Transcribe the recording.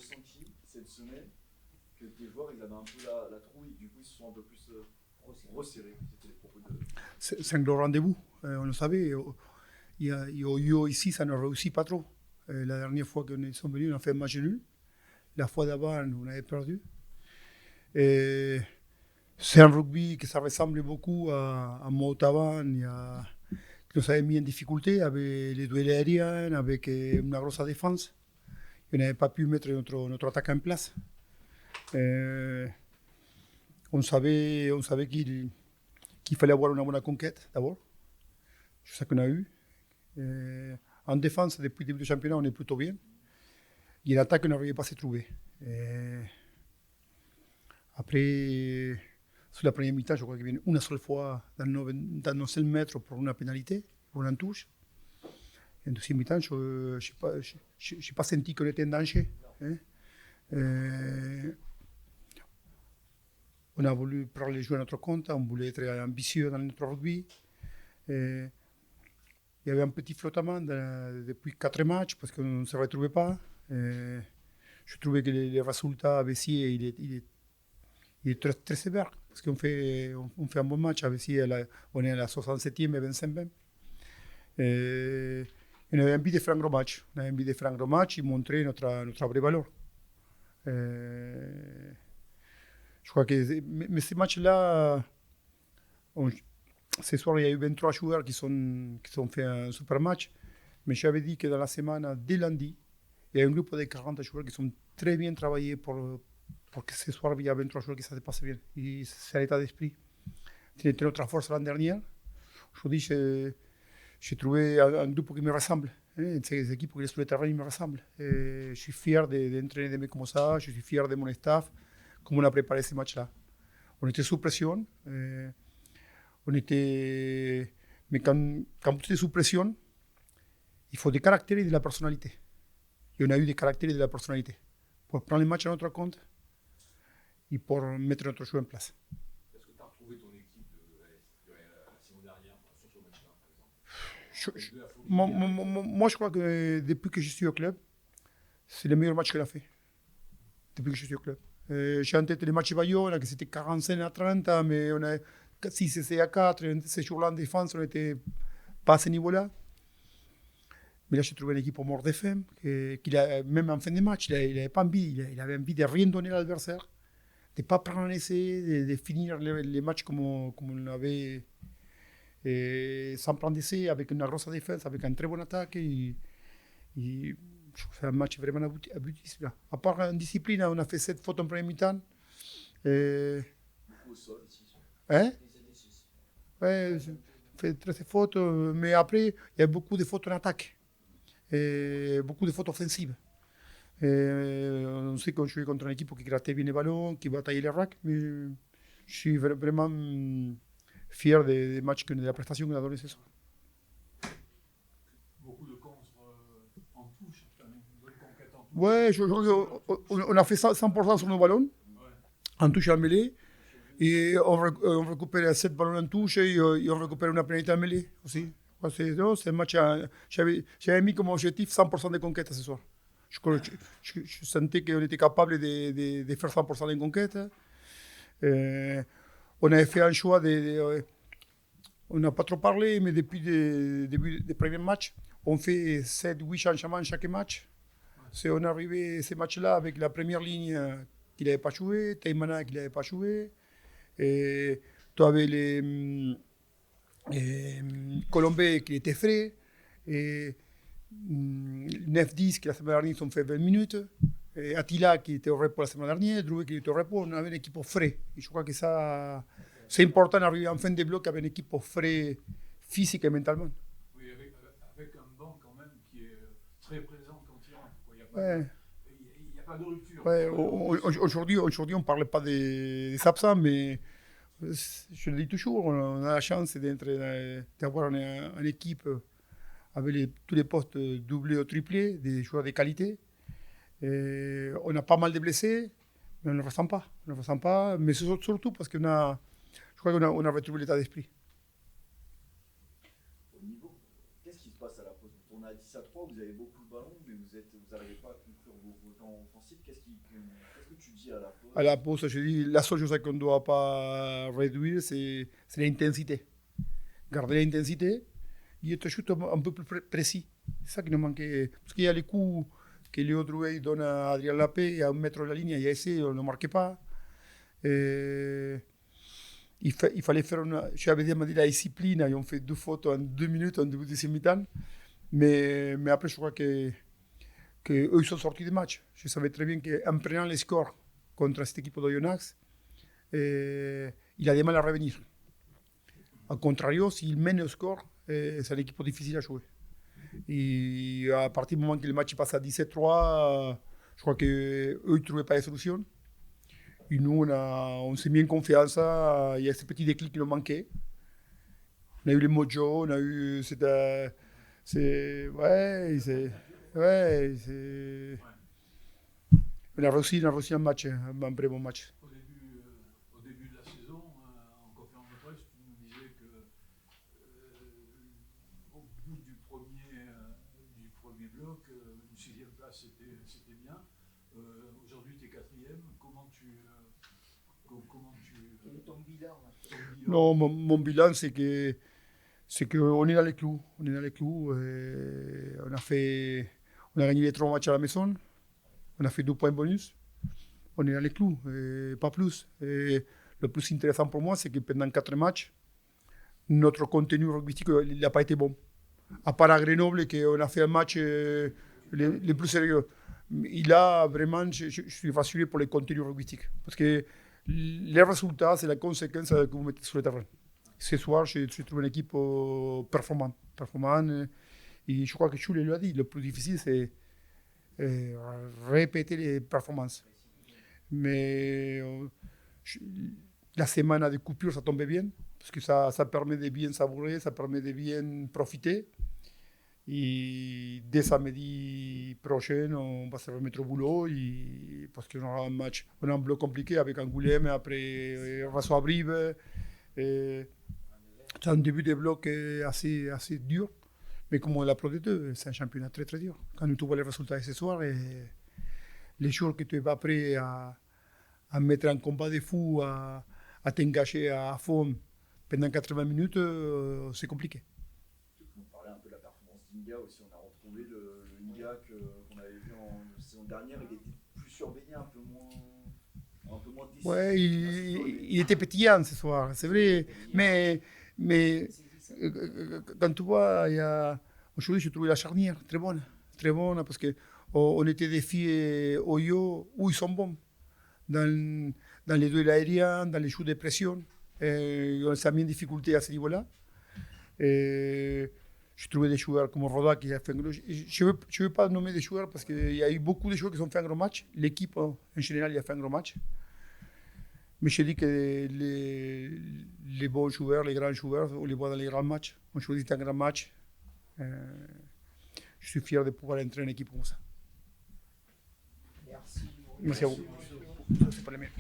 ressenti cette semaine que tes joueurs ils avaient un peu la trouille, du coup ils se sont un peu plus resserrés. C'était les propos de. C'est un gros rendez-vous, on le savait. Yo, ici, ça ne réussit pas trop. La dernière fois qu'on sont venus, on a fait un match nul. La fois d'avant, on avait perdu. Et c'est un rugby qui ça ressemble beaucoup à Motavan, qui nous avait mis en difficulté avec les duels aériens, avec une grosse défense. On n'avait pas pu mettre notre attaque en place. On savait qu'il fallait avoir une bonne conquête d'abord. C'est ça qu'on a eu. En défense, depuis le début du championnat, on est plutôt bien. Et l'attaque, on n'arrivait pas à se trouver. Après, sur la première mi-temps, je crois qu'il vient une seule fois dans nos 5 mètres pour une pénalité, pour une touche. Et en deuxième mi-temps, je n'ai pas senti qu'on était en danger. On a voulu prendre les joueurs à notre compte, on voulait être ambitieux dans notre rugby. Il y avait un petit flottement depuis 4 matchs parce qu'on ne se retrouvait pas. Je trouvais que les résultats à Bessiers, il est très, très sévère. Parce qu'on fait un bon match à Bessiers, on est à la 67e et 25e. On avait envie de faire un gros match. On avait envie de faire un gros match et montrer notre vraie valeur. Je crois que mais ces matchs-là, ce soir, il y a eu 23 joueurs qui ont fait un super match. Mais j'avais dit que dans la semaine, dès lundi, il y a un groupe de 40 joueurs qui sont très bien travaillés pour que ce soir, il y a 23 joueurs qui ça se passe bien. Et c'est l'état d'esprit. C'était notre force l'année dernière. Aujourd'hui, j'ai trouvé un groupe qui me ressemble. Ces équipes qui sont sur le terrain, ils me ressemblent. Je suis fier d'entraîner des mecs comme ça. Je suis fier de mon staff, comment on a préparé ces matchs-là. On était sous pression. Mais quand tu es sous pression, il faut des caractères et de la personnalité. Et on a eu des caractères et de la personnalité pour prendre les matchs à notre compte et pour mettre notre jeu en place. Est-ce que tu as retrouvé ton équipe de la saison dernière, sur ce match-là, par exemple? Moi, je crois que depuis que je suis au club, c'est le meilleur match qu'elle a fait. Depuis que je suis au club. J'ai en tête les matchs Bayonne, que c'était 45-30, mais on a 6-6-4. Ces jours-là en défense, on n'était pas à ce niveau-là. Mais là, j'ai trouvé l'équipe au mort de faim, même en fin de match, il n'avait pas envie. Il avait envie de rien donner à l'adversaire, de ne pas prendre un essai, de finir les matchs comme on avait, sans prendre d'essai, avec une grosse défense, avec une très bonne attaque. Je trouve que c'est un match vraiment abouti. À part en discipline, on a fait 7 fautes en premier mi-temps. Beaucoup au sol ici. Hein? Ouais, on fait 13 fautes, mais après, il y a beaucoup de fautes en attaque. Beaucoup de fautes offensives. On sait qu'on joue contre une équipe qui grattait bien les ballons, qui bataillait les racks, mais je suis vraiment fier des matchs, de la prestation qu'on a donnée ce soir. Beaucoup de contre en touche, une bonne conquête en touche. Ouais, on a fait 100% sur nos ballons, en touche et en mêlée. Et on récupère 7 ballons en touche et on récupère une pénalité en mêlée aussi. C'est un match. J'avais mis comme objectif 100% de conquête ce soir. Je sentais qu'on était capable de faire 100% de conquête. On avait fait un choix on n'a pas trop parlé, mais depuis le début des premiers matchs, on fait 7-8 changements chaque match. On est arrivé à ces matchs-là avec la première ligne qu'il n'avait pas joué, Taimana qu'il n'avait pas joué. Et tu avais les Colombais qui étaient frais. Et 9-10 qui la semaine dernière ils ont fait 20 minutes. Et Attila qui était au repos la semaine dernière, Drouet qui était au repos, on avait une équipe frais. Et je crois que ça, c'est important d'arriver en fin de bloc avec une équipe frais physique et mentalement. Oui, avec un banc quand même qui est très présent quand il rentre. Il n'y a pas de rupture. Ouais, aujourd'hui, on ne parle pas des absents, mais je le dis toujours, on a la chance d'avoir une équipe avec tous les postes doublés ou triplés, des joueurs de qualité. Et on a pas mal de blessés, mais on ne le ressent pas. On ne le ressent pas, mais c'est surtout parce je crois qu'on a retrouvé l'état d'esprit. Au niveau, qu'est-ce qui se passe à la pause? On a 10-3, vous avez beaucoup de ballons, mais vous n'arrivez pas à conclure vos temps plan offensif, qu'est-ce que tu dis à la pause? À la pause, je dis, la seule chose qu'on ne doit pas réduire, c'est l'intensité. Garder l'intensité et être shoot un peu plus précis. C'est ça qui nous manquait. Parce qu'il y a les coups que Léo Drouet donne à Adrien Lapé, à 1 mètre de la ligne, il y a essayé, on ne marquait pas. Il fallait faire j'avais demandé la discipline, ils ont fait 2 fautes en 2 minutes en début de deuxième mi-temps. Mais après, je crois que eux ils sont sortis du match. Je savais très bien qu'en prenant les scores contre cette équipe d'Oyonnax, il a du mal à revenir. Au contrario, s'il mène au score, c'est une équipe difficile à jouer. Et à partir du moment que le match passe à 17-3, je crois qu'eux ils ne trouvaient pas de solution. Et nous, on s'est mis en confiance. Il y a ce petit déclic qui nous manquait. On a eu le mojo, on a eu. On a réussi un match, un très bon match. Au début de la saison, en conférence de presse, tu nous disais que au bout du premier bloc, une 6e place, c'était bien. Aujourd'hui, tu es 4e. Comment tu Ton bilan, Non, mon bilan, c'est qu'on est dans les clous. On est dans les clous. On a gagné les 3 matchs à la maison. On a fait 2 points bonus. On est dans les clous, pas plus. Et le plus intéressant pour moi, c'est que pendant 4 matchs, notre contenu rugbystique n'a pas été bon. À part à Grenoble, qu'on a fait un match le plus sérieux. Et là, vraiment, je suis rassuré pour les contenus rugbystiques. Parce que les résultats, c'est la conséquence que vous mettez sur le terrain. Ce soir, je trouve une équipe performante. Et je crois que Chule lui a dit, le plus difficile, c'est répéter les performances. Mais la semaine de coupure, ça tombait bien. Parce que ça permet de bien savourer, ça permet de bien profiter. Et dès samedi prochain, on va se remettre au boulot parce qu'on aura un match, on a un bloc compliqué avec Angoulême, après Rassois-Brive. C'est un début de bloc assez dur, mais comme on l'a protégé, c'est un championnat très très dur. Quand tu vois les résultats de ce soir, les jours que tu n'es pas prêt à mettre un combat de fou, à t'engager à fond pendant 80 minutes, c'est compliqué. N'Inga aussi, on a retrouvé le N'Inga qu'on avait vu en saison dernière. Il était plus surveillé, un peu moins décisif. Ouais, il était pétillant ce soir, c'est vrai. Mais quand tu vois, aujourd'hui, j'ai trouvé la charnière très bonne parce qu'on était défiés Oyo où ils sont bons. Dans les duels aériens, dans les shoots de pression. On s'est mis en difficulté à ce niveau-là. Je trouvais des joueurs comme Roda qui a fait un gros. Je ne veux pas nommer des joueurs parce qu'il y a eu beaucoup de joueurs qui ont fait un gros match. L'équipe, en général, il a fait un gros match. Mais je dis que les bons joueurs, les grands joueurs, on les voit dans les grands matchs. On choisit un grand match. Je suis fier de pouvoir entrer en équipe comme ça. Merci. Merci à vous. C'est pas les miens.